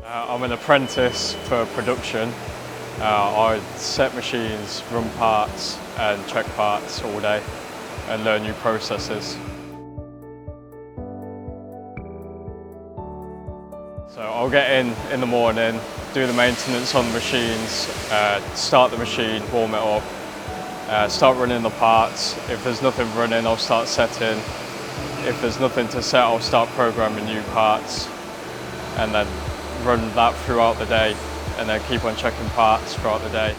I'm an apprentice for production. I set machines, run parts and check parts all day and learn new processes. So I'll get in the morning, do the maintenance on the machines, start the machine, warm it up, start running the parts. If there's nothing running, I'll start setting. If there's nothing to set, I'll start programming new parts and then run that throughout the day and then keep on checking parts throughout the day.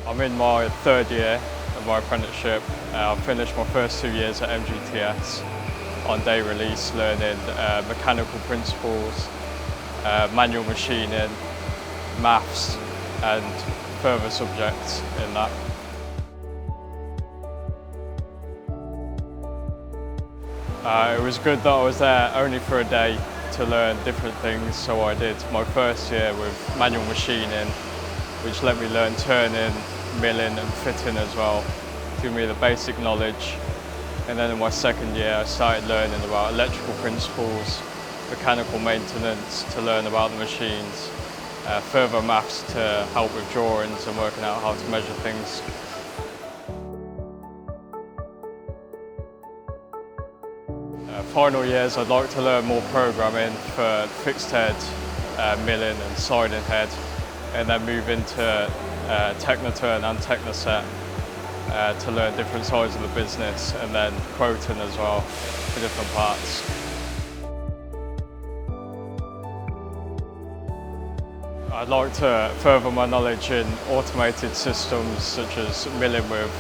I'm in my third year of my apprenticeship. I finished my first 2 years at MGTS on day release, learning mechanical principles, manual machining, maths and further subjects in that. It was good that I was there only for a day to learn different things, so I did my first year with manual machining, which let me learn turning, milling and fitting as well, giving me the basic knowledge. And then in my second year I started learning about electrical principles, mechanical maintenance to learn about the machines, further maths to help with drawings and working out how to measure things. Final years I'd like to learn more programming for fixed head, milling and sliding head, and then move into Technoset and Technoset to learn different sides of the business, and then quoting as well for different parts. I'd like to further my knowledge in automated systems such as milling with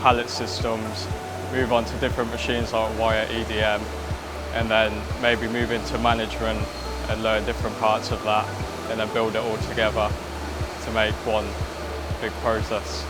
pallet systems, move on to different machines like wire EDM, and then maybe move into management and learn different parts of that and then build it all together to make one big process.